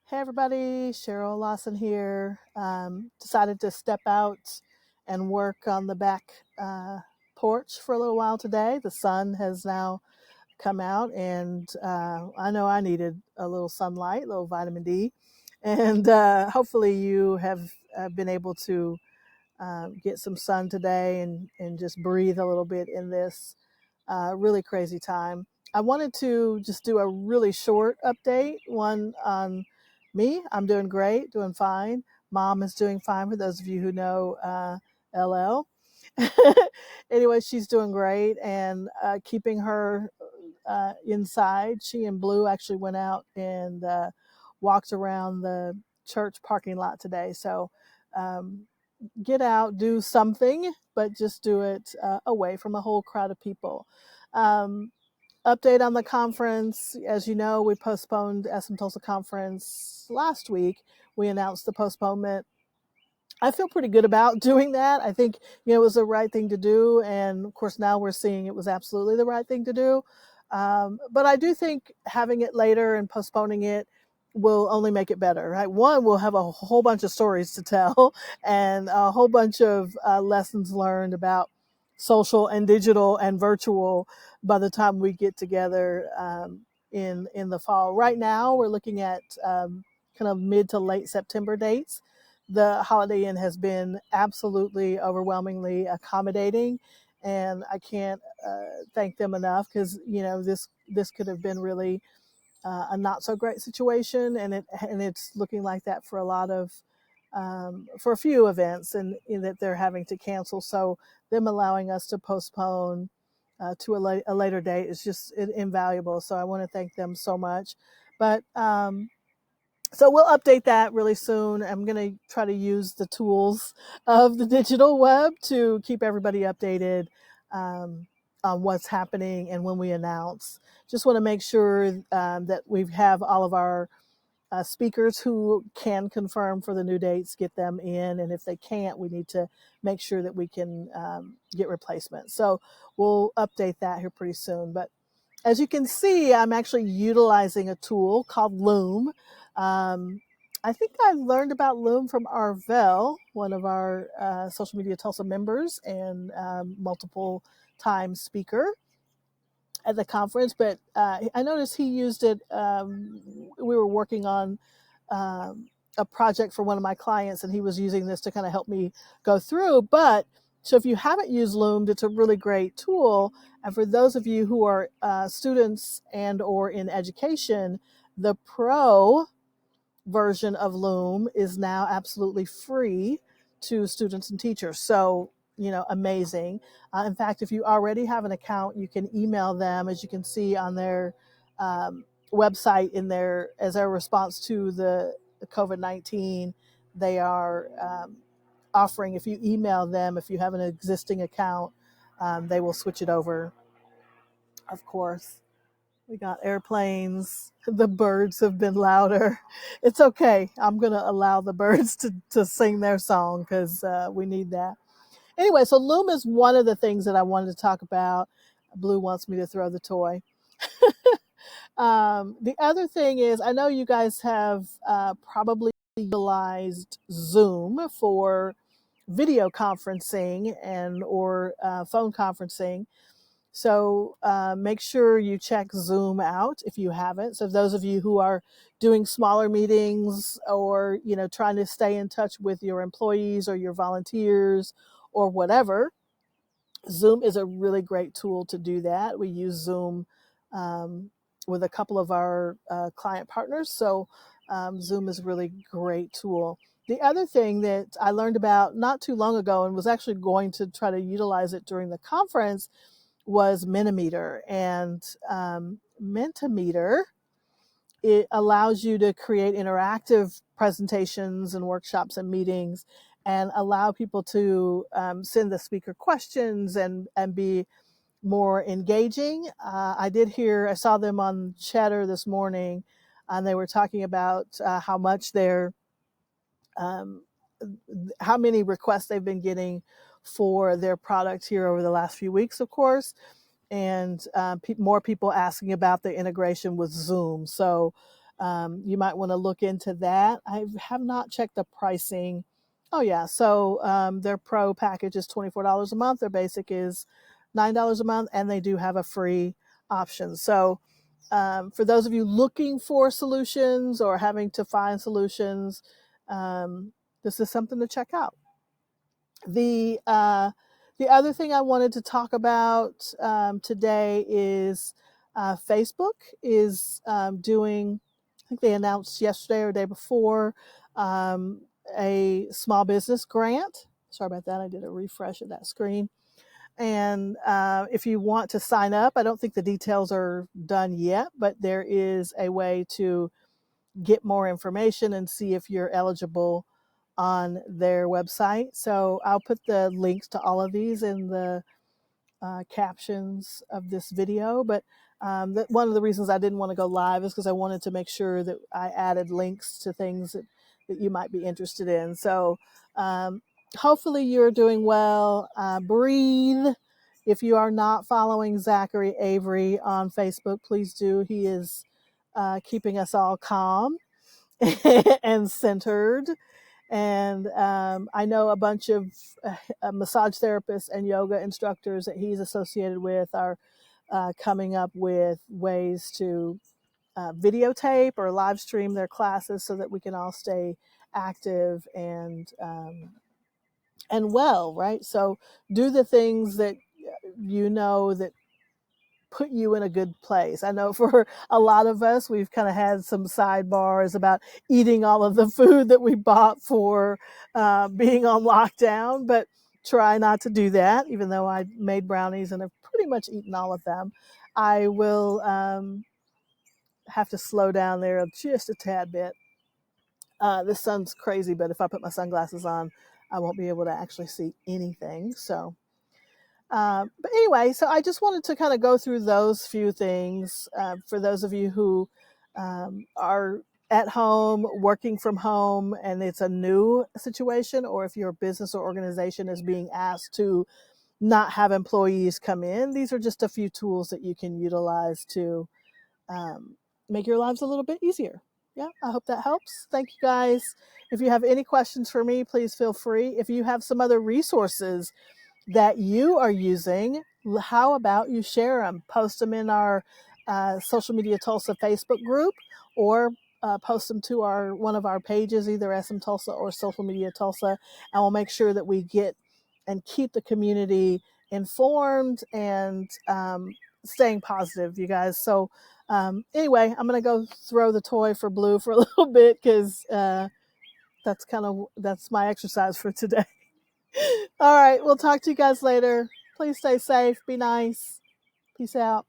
Hey everybody, Cheryl Lawson here. Decided to step out and work on the back porch for a little while today. The sun has now come out, and I know I needed a little sunlight, a little vitamin D. And hopefully, you have been able to get some sun today and just breathe a little bit in this really crazy time. I wanted to just do a really short update, one on me. I'm doing great, doing fine. Mom is doing fine, for those of you who know LL. Anyway, she's doing great and keeping her inside. She and Blue actually went out and walked around the church parking lot today. So um, get out, do something, but just do it away from a whole crowd of people. Um, Update on the conference. As you know, we postponed SM Tulsa conference last week. We announced the postponement. I feel pretty good about doing that. I think, it was the right thing to do. And of course, now we're seeing it was absolutely the right thing to do. But I do think having it later and postponing it will only make it better, right? One, we'll have a whole bunch of stories to tell and a whole bunch of lessons learned about social and digital and virtual by the time we get together in the fall. Right now, we're looking at kind of mid to late September dates. The Holiday Inn has been absolutely overwhelmingly accommodating, and I can't thank them enough, because this could have been really a not so great situation, and it's looking like that for a lot of for a few events, and in that they're having to cancel. So them allowing us to postpone to a later date is just invaluable. So I want to thank them so much. But so we'll update that really soon. I'm going to try to use the tools of the digital web to keep everybody updated on what's happening and when we announce. Just want to make sure that we have all of our speakers who can confirm for the new dates, get them in. And if they can't, we need to make sure that we can get replacements. So we'll update that here pretty soon. But as you can see, I'm actually utilizing a tool called Loom. I think I learned about Loom from Arvell, one of our social media Tulsa members and multiple time speaker at the conference. But I noticed he used it. We were working on a project for one of my clients, and he was using this to kind of help me go through. But so if you haven't used Loom, it's a really great tool. And for those of you who are students and or in education, the pro version of Loom is now absolutely free to students and teachers. So, amazing. In fact, if you already have an account, you can email them, as you can see on their website in their as their response to the COVID-19. They are offering, if you email them, if you have an existing account, they will switch it over, of course. We got airplanes. The birds have been louder. It's okay. I'm going to allow the birds to sing their song, because we need that. Anyway, so Loom is one of the things that I wanted to talk about. Blue wants me to throw the toy. The other thing is, I know you guys have probably utilized Zoom for video conferencing and or phone conferencing. So make sure you check Zoom out if you haven't. So those of you who are doing smaller meetings, or trying to stay in touch with your employees or your volunteers or whatever, Zoom is a really great tool to do that. We use Zoom with a couple of our client partners. So Zoom is a really great tool. The other thing that I learned about not too long ago, and was actually going to try to utilize it during the conference, was Mentimeter. And Mentimeter, it allows you to create interactive presentations and workshops and meetings, and allow people to send the speaker questions and be more engaging. I saw them on Chatter this morning, and they were talking about how many requests they've been getting for their product here over the last few weeks, of course, and more people asking about the integration with Zoom. So You might want to look into that. I have not checked the pricing. Oh yeah, so their pro package is $24 a month. Their basic is $9 a month, and they do have a free option. So for those of you looking for solutions or having to find solutions, this is something to check out. The other thing I wanted to talk about today is Facebook is doing. I think they announced yesterday or day before um, a small business grant. Sorry about that. I did a refresh of that screen. And if you want to sign up, I don't think the details are done yet, but there is a way to get more information and see if you're eligible on their website. So I'll put the links to all of these in the captions of this video. But one of the reasons I didn't want to go live is because I wanted to make sure that I added links to things that you might be interested in. So hopefully you're doing well. Breathe. If you are not following Zachary Avery on Facebook, please do. He is keeping us all calm and centered. And I know a bunch of massage therapists and yoga instructors that he's associated with are coming up with ways to videotape or live stream their classes so that we can all stay active and well, right? So do the things that you know that put you in a good place. I know for a lot of us, we've kind of had some sidebars about eating all of the food that we bought for being on lockdown, but try not to do that. Even though I made brownies and have pretty much eaten all of them, I will have to slow down there just a tad bit. This sun's crazy, but if I put my sunglasses on, I won't be able to actually see anything. So but anyway, so I just wanted to kind of go through those few things for those of you who are at home, working from home, and it's a new situation, or if your business or organization is being asked to not have employees come in. These are just a few tools that you can utilize to make your lives a little bit easier. Yeah, I hope that helps. Thank you guys. If you have any questions for me, please feel free. If you have some other resources that you are using, how about you share them? Post them in our Social Media Tulsa Facebook group, or post them to one of our pages, either SM Tulsa or Social Media Tulsa, and we'll make sure that we get and keep the community informed and staying positive, you guys. So anyway, I'm going to go throw the toy for Blue for a little bit because that's my exercise for today. All right, we'll talk to you guys later. Please stay safe. Be nice. Peace out.